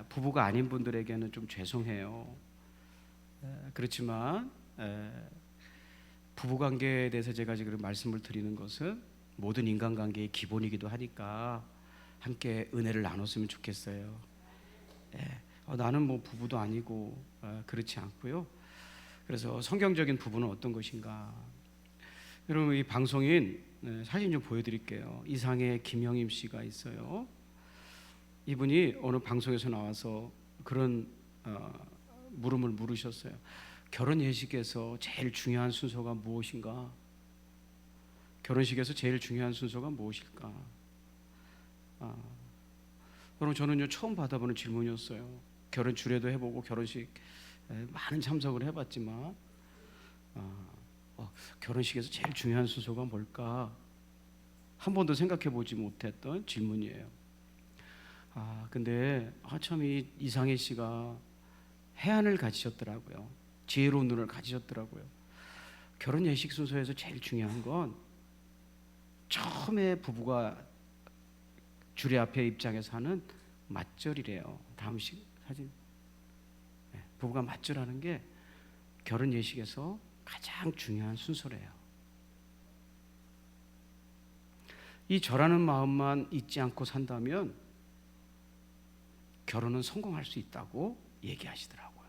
부부가 아닌 분들에게는 좀 죄송해요. 그렇지만 부부관계에 대해서 제가 지금 말씀을 드리는 것은 모든 인간관계의 기본이기도 하니까 함께 은혜를 나눴으면 좋겠어요. 나는 뭐 부부도 아니고 그렇지 않고요. 그래서 성경적인 부부는 어떤 것인가? 여러분, 이 방송인 사진 좀 보여드릴게요. 이상의 김영임 씨가 있어요. 이분이 어느 방송에서 나와서 그런 물음을 물으셨어요. 결혼 예식에서 제일 중요한 순서가 무엇인가? 결혼식에서 제일 중요한 순서가 무엇일까? 여러분, 저는요 처음 받아보는 질문이었어요. 결혼 주례도 해보고 결혼식 많은 참석을 해봤지만 결혼식에서 제일 중요한 순서가 뭘까? 한 번도 생각해보지 못했던 질문이에요. 근데 참 이 이상해 씨가 해안을 가지셨더라고요. 지혜로운 눈을 가지셨더라고요. 결혼 예식 순서에서 제일 중요한 건 처음에 부부가 주례 앞에 입장해서 하는 맞절이래요. 다음 사진. 부부가 맞절하는 게 결혼 예식에서 가장 중요한 순서래요. 이 절하는 마음만 잊지 않고 산다면 결혼은 성공할 수 있다고 얘기하시더라고요.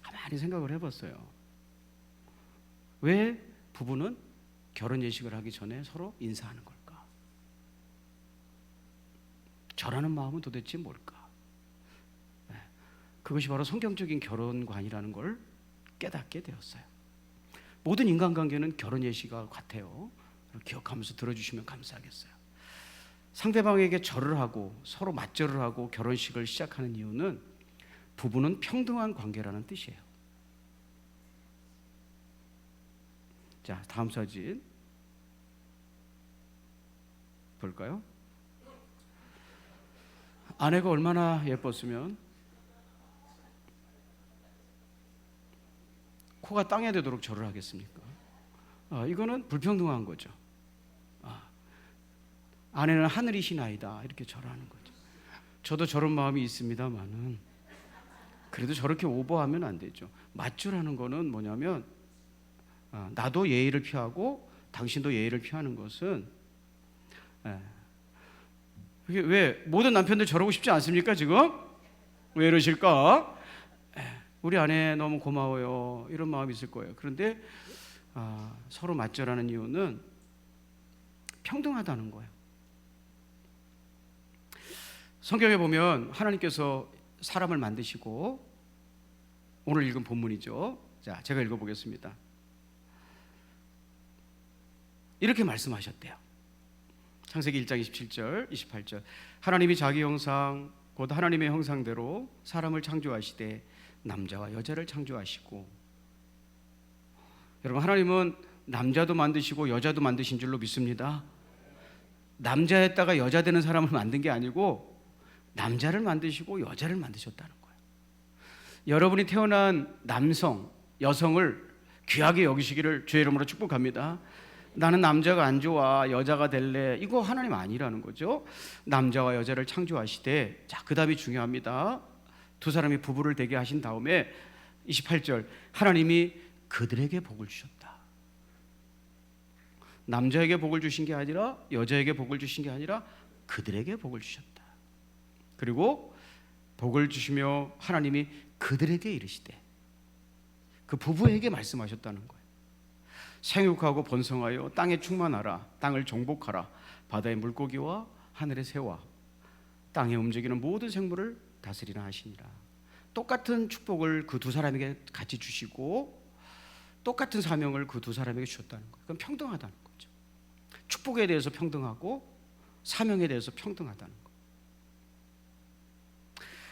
가만히 생각을 해봤어요. 왜 부부는 결혼 예식을 하기 전에 서로 인사하는 걸까? 절하는 마음은 도대체 뭘까? 그것이 바로 성경적인 결혼관이라는 걸 깨닫게 되었어요. 모든 인간관계는 결혼 예식과 같아요. 기억하면서 들어주시면 감사하겠어요. 상대방에게 절을 하고 서로 맞절을 하고 결혼식을 시작하는 이유는 부부는 평등한 관계라는 뜻이에요. 자, 다음 사진 볼까요? 아내가 얼마나 예뻤으면 코가 땅에 대도록 절을 하겠습니까? 이거는 불평등한 거죠. 아내는 하늘이시나이다 이렇게 절하는 거죠. 저도 저런 마음이 있습니다만은 그래도 저렇게 오버하면 안 되죠. 맞절하는 거는 뭐냐면 나도 예의를 피하고 당신도 예의를 피하는 것은 이게 왜 모든 남편들 저러고 싶지 않습니까 지금? 왜 이러실까? 우리 아내 너무 고마워요 이런 마음이 있을 거예요. 그런데 서로 맞절하는 이유는 평등하다는 거예요. 성경에 보면 하나님께서 사람을 만드시고 오늘 읽은 본문이죠. 자, 제가 읽어보겠습니다. 이렇게 말씀하셨대요. 창세기 1장 27절 28절 하나님이 자기 형상 곧 하나님의 형상대로 사람을 창조하시되 남자와 여자를 창조하시고. 여러분, 하나님은 남자도 만드시고 여자도 만드신 줄로 믿습니다. 남자였다가 여자 되는 사람을 만든 게 아니고 남자를 만드시고 여자를 만드셨다는 거예요. 여러분이 태어난 남성, 여성을 귀하게 여기시기를 주의 이름으로 축복합니다. 나는 남자가 안 좋아 여자가 될래 이거 하나님 아니라는 거죠. 남자와 여자를 창조하시되, 자, 그 다음이 중요합니다. 두 사람이 부부를 되게 하신 다음에 28절 하나님이 그들에게 복을 주셨다. 남자에게 복을 주신 게 아니라 여자에게 복을 주신 게 아니라 그들에게 복을 주셨다. 그리고 복을 주시며 하나님이 그들에게 이르시되, 그 부부에게 말씀하셨다는 거예요. 생육하고 번성하여 땅에 충만하라. 땅을 정복하라. 바다의 물고기와 하늘의 새와 땅에 움직이는 모든 생물을 다스리라 하시니라. 똑같은 축복을 그 두 사람에게 같이 주시고 똑같은 사명을 그 두 사람에게 주셨다는 거예요. 그건 평등하다는 거죠. 축복에 대해서 평등하고 사명에 대해서 평등하다는 거예요.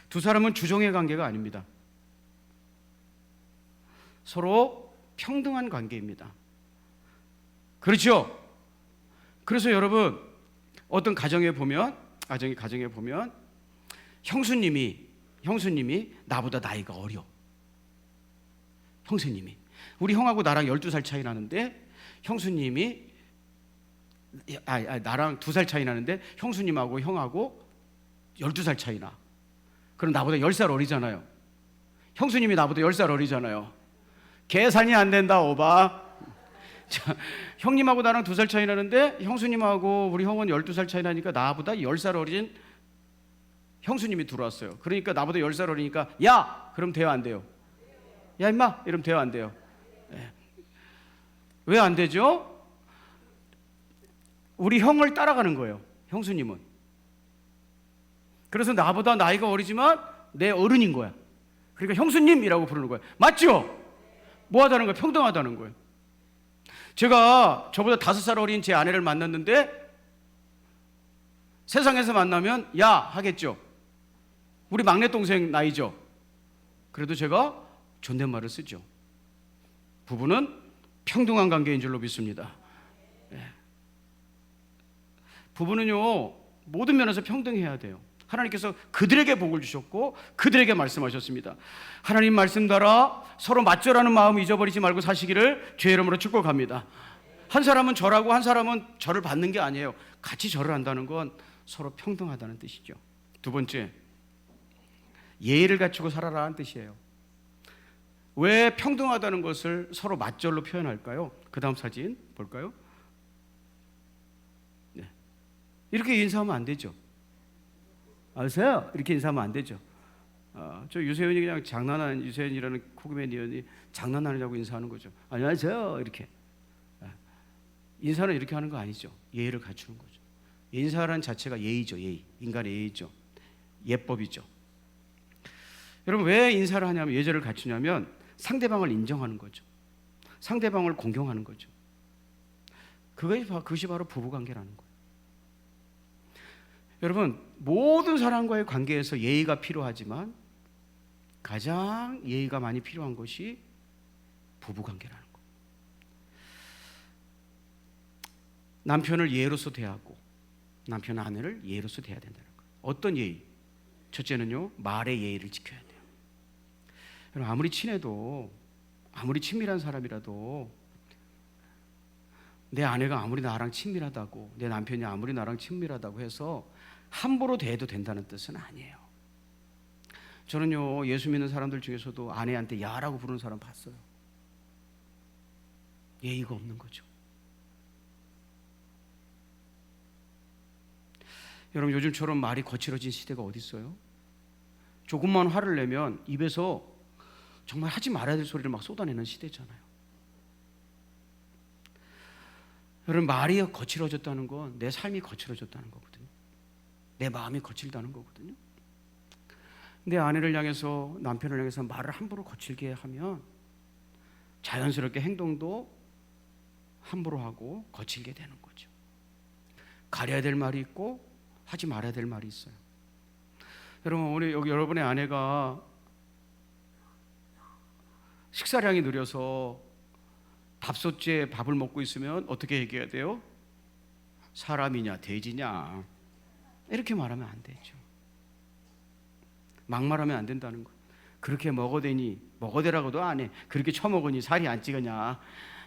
두 사람은 주종의 관계가 아닙니다. 서로 평등한 관계입니다. 그렇죠? 그래서 여러분, 어떤 가정에 보면 형수님이 나보다 나이가 어려. 형수님이 우리 형하고 나랑 12살 차이 나는데 형수님이 나랑 2살 차이 나는데 형수님하고 형하고 12살 차이 나. 그럼 나보다 10살 어리잖아요. 형수님이 나보다 10살 어리잖아요. 계산이 안 된다, 오바. 자, 형님하고 나랑 2살 차이 나는데 형수님하고 우리 형은 12살 차이 나니까 나보다 10살 어린 형수님이 들어왔어요. 그러니까 나보다 10살 어리니까 야! 그럼 돼요, 안 돼요? 야 임마! 이러면 돼요, 안 돼요? 네. 왜 안 되죠? 우리 형을 따라가는 거예요, 형수님은. 그래서 나보다 나이가 어리지만 내 어른인 거야. 그러니까 형수님이라고 부르는 거예요. 맞죠? 뭐 하자는 거예요? 평등하다는 거예요. 제가 저보다 5살 어린 제 아내를 만났는데 세상에서 만나면 야 하겠죠. 우리 막내 동생 나이죠. 그래도 제가 존댓말을 쓰죠. 부부는 평등한 관계인 줄로 믿습니다. 네. 부부는요, 모든 면에서 평등해야 돼요. 하나님께서 그들에게 복을 주셨고 그들에게 말씀하셨습니다. 하나님 말씀 따라 서로 맞절하는 마음 잊어버리지 말고 사시기를 주의 이름으로 축복합니다. 한 사람은 절하고 한 사람은 절을 받는 게 아니에요. 같이 절을 한다는 건 서로 평등하다는 뜻이죠. 두 번째, 예의를 갖추고 살아라는 뜻이에요. 왜 평등하다는 것을 서로 맞절로 표현할까요? 그 다음 사진 볼까요? 네. 이렇게 인사하면 안 되죠. 아세요? 이렇게 인사하면 안 되죠. 저 유세윤이 그냥 장난하는, 유세윤이라는 코그맨 의원이 장난하느냐고 인사하는 거죠. 안녕하세요 이렇게. 인사는 이렇게 하는 거 아니죠. 예의를 갖추는 거죠. 인사라는 자체가 예의죠. 예의, 인간의 예의죠. 예법이죠. 여러분 왜 인사를 하냐면, 예절을 갖추냐면 상대방을 인정하는 거죠. 상대방을 공경하는 거죠. 그것이 바로 부부관계라는 거예요. 여러분 모든 사람과의 관계에서 예의가 필요하지만 가장 예의가 많이 필요한 것이 부부관계라는 거예요. 남편을 예로서 대하고 남편은 아내를 예로서 대해야 된다는 거예요. 어떤 예의? 첫째는요, 말의 예의를 지켜야 돼요. 여러분 아무리 친해도, 아무리 친밀한 사람이라도, 내 아내가 아무리 나랑 친밀하다고, 내 남편이 아무리 나랑 친밀하다고 해서 함부로 대해도 된다는 뜻은 아니에요. 저는요, 예수 믿는 사람들 중에서도 아내한테 야라고 부르는 사람 봤어요. 예의가 없는 거죠. 여러분 요즘처럼 말이 거칠어진 시대가 어디 있어요? 조금만 화를 내면 입에서 정말 하지 말아야 될 소리를 막 쏟아내는 시대잖아요. 여러분 말이 거칠어졌다는 건 내 삶이 거칠어졌다는 거거든요. 내 마음이 거칠다는 거거든요. 내 아내를 향해서, 남편을 향해서 말을 함부로 거칠게 하면 자연스럽게 행동도 함부로 하고 거칠게 되는 거죠. 가려야 될 말이 있고 하지 말아야 될 말이 있어요. 여러분 오늘 여기 여러분의 아내가 식사량이 느려서 밥솥에 밥을 먹고 있으면 어떻게 얘기해야 돼요? 사람이냐 돼지냐 이렇게 말하면 안 되죠. 막말하면 안 된다는 것. 그렇게 먹어대니, 먹어대라고도 안 해. 그렇게 처먹으니 살이 안 찌겠냐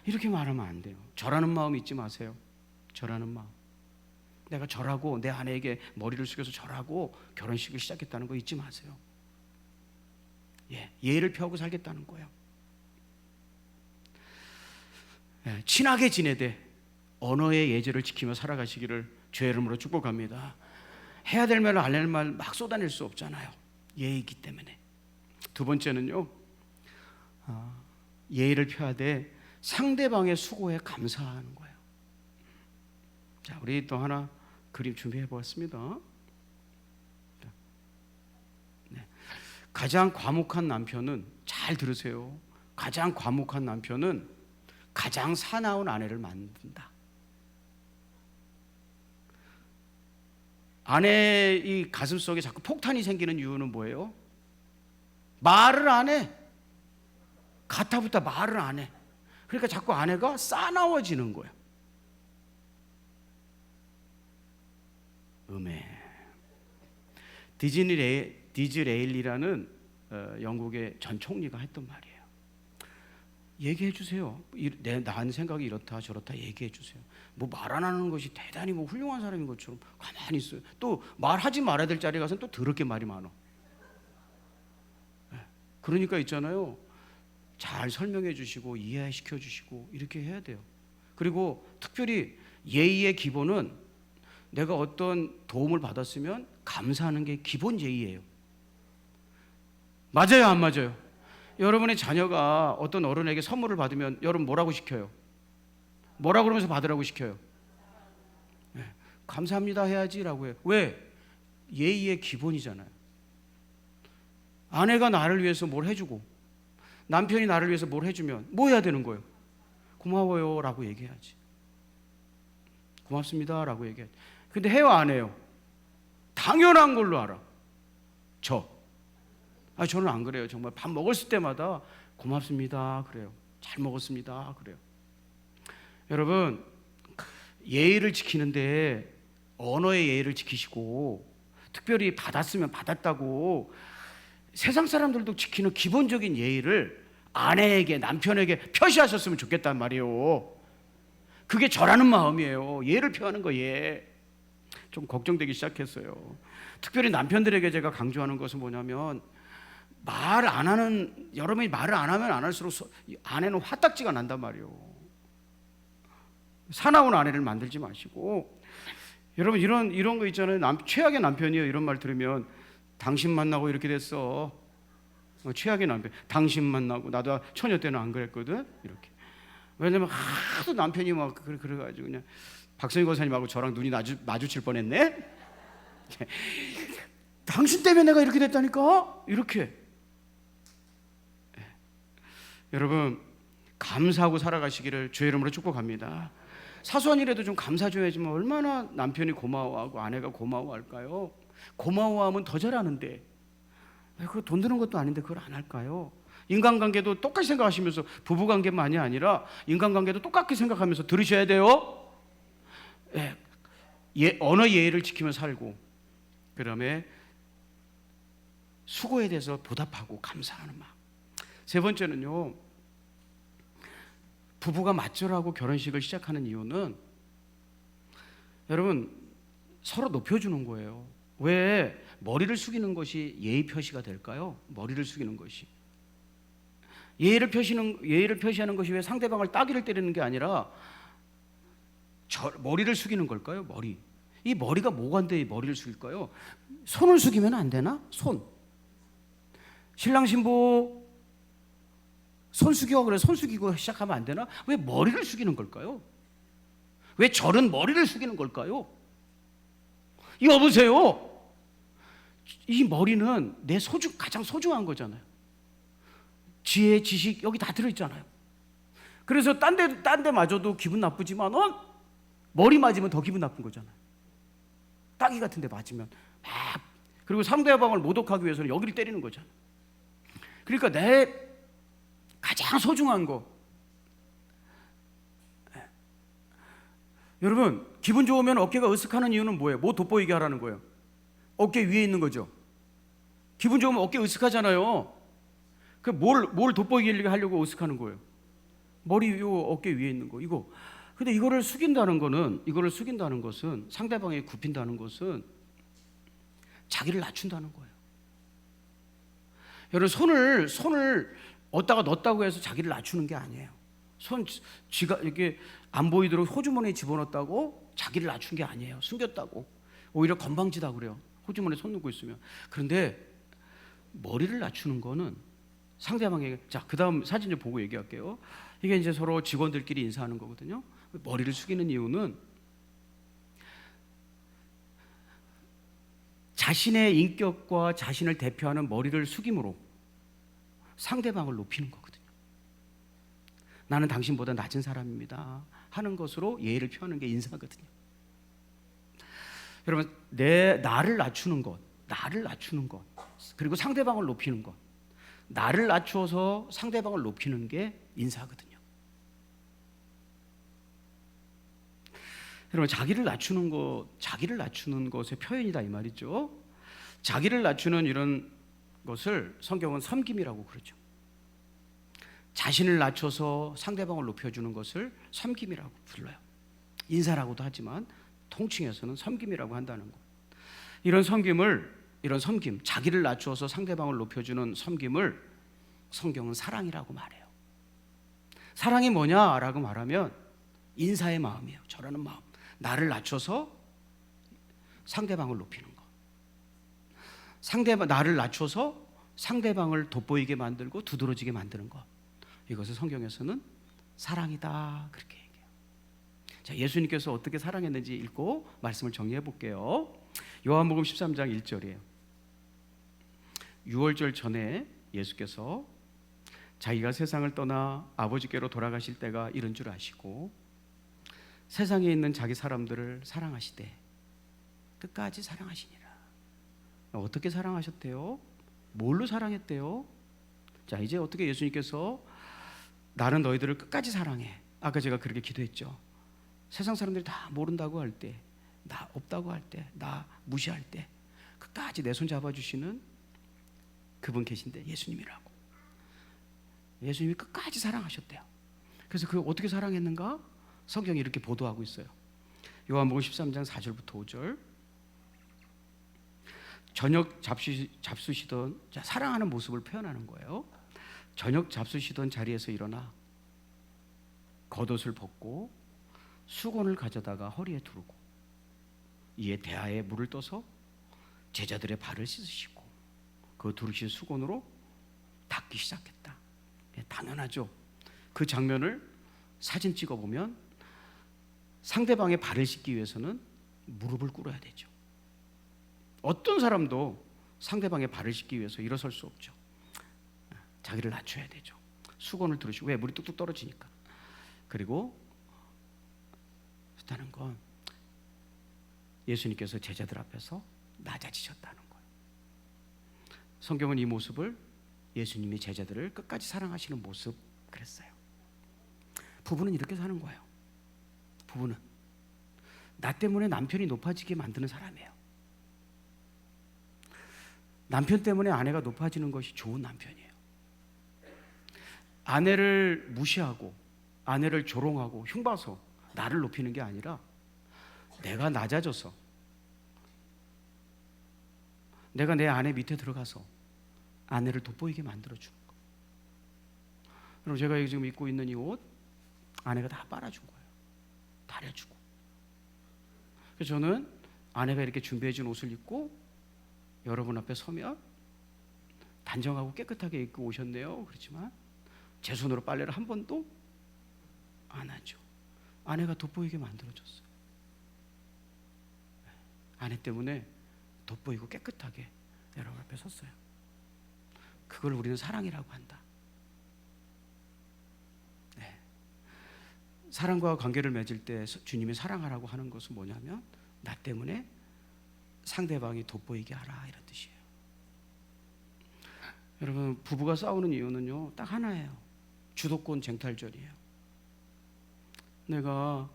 이렇게 말하면 안 돼요. 절하는 마음 잊지 마세요. 절하는 마음. 내가 절하고 내 아내에게 머리를 숙여서 절하고 결혼식을 시작했다는 거 잊지 마세요. 예의를 펴고 살겠다는 거예요. 친하게 지내되 언어의 예절을 지키며 살아가시기를 주의 이름으로 축복합니다. 해야 될 말을 안 할 말 막 쏟아낼 수 없잖아요. 예의이기 때문에. 두 번째는요, 예의를 펴야 돼 상대방의 수고에 감사하는 거예요. 자, 우리 또 하나 그림 준비해 보았습니다. 네. 가장 과묵한 남편은, 잘 들으세요, 가장 과묵한 남편은 가장 사나운 아내를 만든다. 아내의 이 가슴 속에 자꾸 폭탄이 생기는 이유는 뭐예요? 말을 안 해. 가타부터 말을 안 해. 그러니까 자꾸 아내가 싸나워지는 거예요. 디즈레일리라는 영국의 전 총리가 했던 말이에요. 얘기해 주세요. 난 생각이 이렇다 저렇다 얘기해 주세요. 뭐 말 안 하는 것이 대단히 뭐 훌륭한 사람인 것처럼 가만히 있어요. 또 말하지 말아야 될 자리에 가서는 또 더럽게 말이 많아. 그러니까 있잖아요. 잘 설명해 주시고 이해시켜 주시고 이렇게 해야 돼요. 그리고 특별히 예의의 기본은 내가 어떤 도움을 받았으면 감사하는 게 기본 예의예요. 맞아요, 안 맞아요? 여러분의 자녀가 어떤 어른에게 선물을 받으면 여러분 뭐라고 시켜요? 뭐라 그러면서 받으라고 시켜요? 네, 감사합니다 해야지라고 해요. 왜? 예의의 기본이잖아요. 아내가 나를 위해서 뭘 해주고 남편이 나를 위해서 뭘 해주면 뭐 해야 되는 거예요? 고마워요 라고 얘기해야지. 고맙습니다 라고 얘기해야지. 근데 해요 안 해요? 당연한 걸로 알아. 저는 안 그래요. 정말 밥 먹었을 때마다 고맙습니다 그래요. 잘 먹었습니다 그래요. 여러분, 예의를 지키는데 언어의 예의를 지키시고 특별히 받았으면 받았다고 세상 사람들도 지키는 기본적인 예의를 아내에게 남편에게 표시하셨으면 좋겠단 말이에요. 그게 저라는 마음이에요. 예를 표하는 거 예. 좀 걱정되기 시작했어요. 특별히 남편들에게 제가 강조하는 것은 뭐냐면 말 안 하는, 여러분이 말을 안 하면 안 할수록 아내는 화딱지가 난단 말이에요. 사나운 아내를 만들지 마시고, 여러분 이런 거 있잖아요. 최악의 남편이요 이런 말 들으면 당신 만나고 이렇게 됐어. 최악의 남편. 당신 만나고 나도 처녀 때는 안 그랬거든. 이렇게. 왜냐면 하도 남편이 막 그래가지고 그냥 박성희 권사님하고 저랑 눈이 마주칠 뻔했네. 당신 때문에 내가 이렇게 됐다니까. 이렇게. 여러분 감사하고 살아가시기를 주의 이름으로 축복합니다. 사소한 일에도 좀 감사 좀 해주면 얼마나 남편이 고마워하고 아내가 고마워할까요? 고마워하면 더 잘하는데 그거 돈 드는 것도 아닌데 그걸 안 할까요? 인간관계도 똑같이 생각하시면서 부부관계만이 아니라 인간관계도 똑같게 생각하면서 들으셔야 돼요. 언어 예의를 지키며 살고 그다음에 수고에 대해서 보답하고 감사하는 마음. 세 번째는요, 부부가 맞절하고 결혼식을 시작하는 이유는 여러분 서로 높여주는 거예요. 왜 머리를 숙이는 것이 예의 표시가 될까요? 머리를 숙이는 것이 예의를 표시하는 것이 왜 상대방을 따귀를 때리는 게 아니라 머리를 숙이는 걸까요? 이 머리가 뭐가 안 돼? 머리를 숙일까요? 손을 숙이면 안 되나? 신랑 신부 손 숙여 그래 손 숙이고 시작하면 안 되나? 왜 머리를 숙이는 걸까요? 왜 절은 머리를 숙이는 걸까요? 여보세요. 이 머리는 내 가장 소중한 거잖아요. 지혜, 지식 여기 다 들어있잖아요. 그래서 딴 데 맞아도 기분 나쁘지만 머리 맞으면 더 기분 나쁜 거잖아요. 따귀 같은 데 맞으면 막 그리고 상대방을 모독하기 위해서는 여기를 때리는 거잖아요. 그러니까 내 가장 소중한 거. 여러분 기분 좋으면 어깨가 으쓱하는 이유는 뭐예요? 뭐 돋보이게 하라는 거예요? 어깨 위에 있는 거죠. 기분 좋으면 어깨 으쓱하잖아요. 그 뭘 돋보이게 하려고 으쓱하는 거예요? 머리 요 어깨 위에 있는 거 이거. 근데 이거를 숙인다는 것은 상대방에게 굽힌다는 것은 자기를 낮춘다는 거예요. 여러분 손을 얻다가 넣었다고 해서 자기를 낮추는 게 아니에요. 쥐가 이렇게 안 보이도록 호주머니에 집어넣었다고 자기를 낮춘 게 아니에요. 숨겼다고. 오히려 건방지다 그래요. 호주머니에 손 넣고 있으면. 그런데 머리를 낮추는 거는 상대방에게 그 다음 사진 좀 보고 얘기할게요. 이게 이제 서로 직원들끼리 인사하는 거거든요. 머리를 숙이는 이유는 자신의 인격과 자신을 대표하는 머리를 숙임으로 상대방을 높이는 거거든요. 나는 당신보다 낮은 사람입니다 하는 것으로 예의를 표하는 게 인사거든요. 여러분 나를 낮추는 것 그리고 상대방을 높이는 것, 나를 낮추어서 상대방을 높이는 게 인사거든요. 여러분 자기를 낮추는 것의 표현이다 이 말이죠. 자기를 낮추는 이런 것을 성경은 섬김이라고 그러죠. 자신을 낮춰서 상대방을 높여주는 것을 섬김이라고 불러요. 인사라고도 하지만 통칭해서는 섬김이라고 한다는 것. 이런 섬김, 자기를 낮추어서 상대방을 높여주는 섬김을 성경은 사랑이라고 말해요. 사랑이 뭐냐라고 말하면 인사의 마음이에요. 절하는 마음. 나를 낮춰서 상대방을 높이는 것. 나를 낮춰서 상대방을 돋보이게 만들고 두드러지게 만드는 것. 이것을 성경에서는 사랑이다 그렇게 얘기해요. 자, 예수님께서 어떻게 사랑했는지 읽고 말씀을 정리해 볼게요. 요한복음 13장 1절이에요. 유월절 전에 예수께서 자기가 세상을 떠나 아버지께로 돌아가실 때가 이른 줄 아시고 세상에 있는 자기 사람들을 사랑하시되 끝까지 사랑하시니라. 어떻게 사랑하셨대요? 뭘로 사랑했대요? 자, 이제 어떻게 예수님께서 나는 너희들을 끝까지 사랑해. 아까 제가 그렇게 기도했죠. 세상 사람들이 다 모른다고 할 때, 나 없다고 할 때, 나 무시할 때 끝까지 내 손 잡아주시는 그분 계신데 예수님이라고. 예수님이 끝까지 사랑하셨대요. 그래서 그 어떻게 사랑했는가? 성경이 이렇게 보도하고 있어요. 요한복음 13장 4절부터 5절. 저녁 잡수시던, 자, 사랑하는 모습을 표현하는 거예요. 저녁 잡수시던 자리에서 일어나 겉옷을 벗고 수건을 가져다가 허리에 두르고 이에 대야에 물을 떠서 제자들의 발을 씻으시고 그 두르신 수건으로 닦기 시작했다. 당연하죠. 그 장면을 사진 찍어보면 상대방의 발을 씻기 위해서는 무릎을 꿇어야 되죠. 어떤 사람도 상대방의 발을 씻기 위해서 일어설 수 없죠. 자기를 낮춰야 되죠. 수건을 두르시고, 왜? 물이 뚝뚝 떨어지니까. 그리고 좋다는 건 예수님께서 제자들 앞에서 낮아지셨다는 거예요. 성경은 이 모습을 예수님이 제자들을 끝까지 사랑하시는 모습 그랬어요. 부부는 이렇게 사는 거예요. 부부는 나 때문에 남편이 높아지게 만드는 사람이에요. 남편 때문에 아내가 높아지는 것이 좋은 남편이에요. 아내를 무시하고 아내를 조롱하고 흉봐서 나를 높이는 게 아니라 내가 낮아져서 내가 내 아내 밑에 들어가서 아내를 돋보이게 만들어주는 거. 그럼 제가 지금 입고 있는 이 옷 아내가 다 빨아준 거예요. 다려주고. 그래서 저는 아내가 이렇게 준비해준 옷을 입고 여러분 앞에 서면 단정하고 깨끗하게 입고 오셨네요. 그렇지만 제 손으로 빨래를 한 번도 안 하죠. 아내가 돋보이게 만들어줬어요. 아내 때문에 돋보이고 깨끗하게 여러분 앞에 섰어요. 그걸 우리는 사랑이라고 한다. 네. 사랑과 관계를 맺을 때 주님이 사랑하라고 하는 것은 뭐냐면 나 때문에 상대방이 돋보이게 하라 이런 뜻이에요. 여러분, 부부가 싸우는 이유는요 딱 하나예요. 주도권 쟁탈전이에요. 내가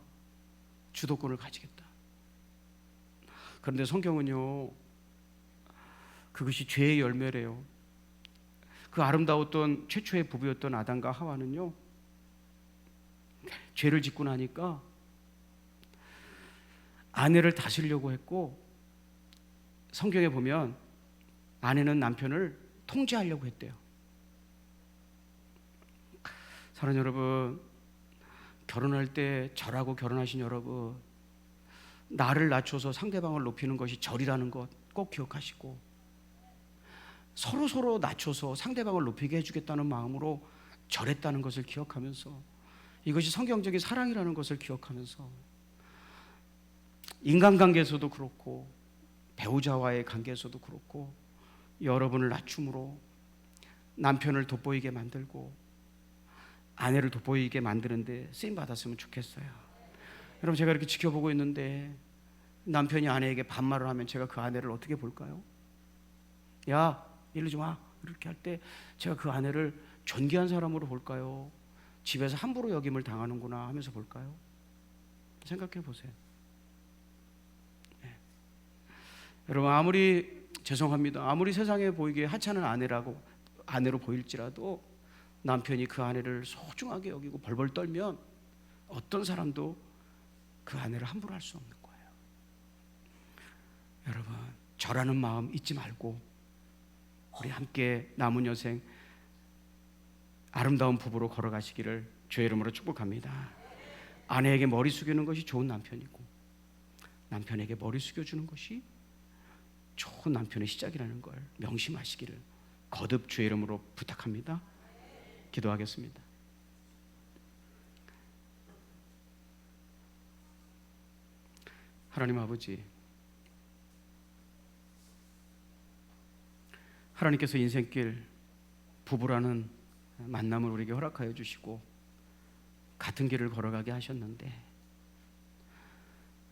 주도권을 가지겠다. 그런데 성경은요 그것이 죄의 열매래요. 그 아름다웠던 최초의 부부였던 아담과 하와는요 죄를 짓고 나니까 아내를 다스리려고 했고, 성경에 보면 아내는 남편을 통제하려고 했대요. 사랑하는 여러분, 결혼할 때 절하고 결혼하신 여러분, 나를 낮춰서 상대방을 높이는 것이 절이라는 것 꼭 기억하시고, 서로 낮춰서 상대방을 높이게 해주겠다는 마음으로 절했다는 것을 기억하면서, 이것이 성경적인 사랑이라는 것을 기억하면서 인간관계에서도 그렇고 배우자와의 관계에서도 그렇고 여러분을 낮춤으로 남편을 돋보이게 만들고 아내를 돋보이게 만드는데 쓰임받았으면 좋겠어요. 여러분, 제가 이렇게 지켜보고 있는데 남편이 아내에게 반말을 하면 제가 그 아내를 어떻게 볼까요? 야, 이리 좀 와. 이렇게 할 때 제가 그 아내를 존귀한 사람으로 볼까요? 집에서 함부로 여김을 당하는구나 하면서 볼까요? 생각해 보세요. 네. 여러분, 아무리 죄송합니다. 아무리 세상에 보이기에 하찮은 아내로 보일지라도 남편이 그 아내를 소중하게 여기고 벌벌 떨면 어떤 사람도 그 아내를 함부로 할 수 없는 거예요. 여러분, 절하는 마음 잊지 말고 우리 함께 남은 여생 아름다운 부부로 걸어가시기를 주의 이름으로 축복합니다. 아내에게 머리 숙이는 것이 좋은 남편이고 남편에게 머리 숙여주는 것이 좋은 남편의 시작이라는 걸 명심하시기를 거듭 주의 이름으로 부탁합니다. 기도하겠습니다. 하나님 아버지, 하나님께서 인생길 부부라는 만남을 우리에게 허락하여 주시고 같은 길을 걸어가게 하셨는데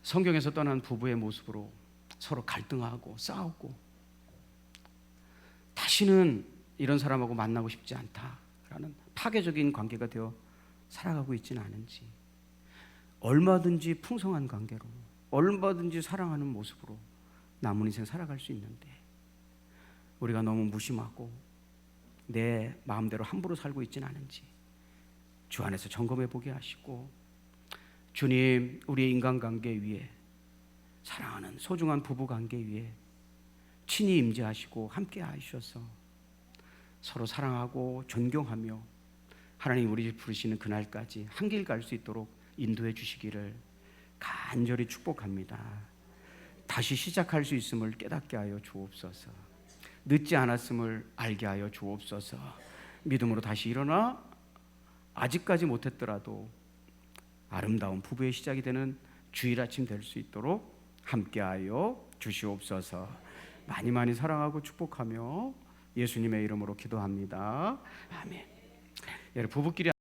성경에서 떠난 부부의 모습으로 서로 갈등하고 싸우고 다시는 이런 사람하고 만나고 싶지 않다라는 파괴적인 관계가 되어 살아가고 있지는 않은지, 얼마든지 풍성한 관계로 얼마든지 사랑하는 모습으로 남은 인생 살아갈 수 있는데 우리가 너무 무심하고 내 마음대로 함부로 살고 있지는 않은지 주 안에서 점검해 보게 하시고, 주님, 우리의 인간관계 위에, 사랑하는 소중한 부부관계 위에 친히 임재하시고 함께 하셔서 서로 사랑하고 존경하며 하나님 우리 부르시는 그날까지 한 길 갈 수 있도록 인도해 주시기를 간절히 축복합니다. 다시 시작할 수 있음을 깨닫게 하여 주옵소서. 늦지 않았음을 알게 하여 주옵소서. 믿음으로 다시 일어나 아직까지 못했더라도 아름다운 부부의 시작이 되는 주일 아침 될 수 있도록 함께하여 주시옵소서. 많이 많이 사랑하고 축복하며 예수님의 이름으로 기도합니다. 아멘. 여러분 부부끼리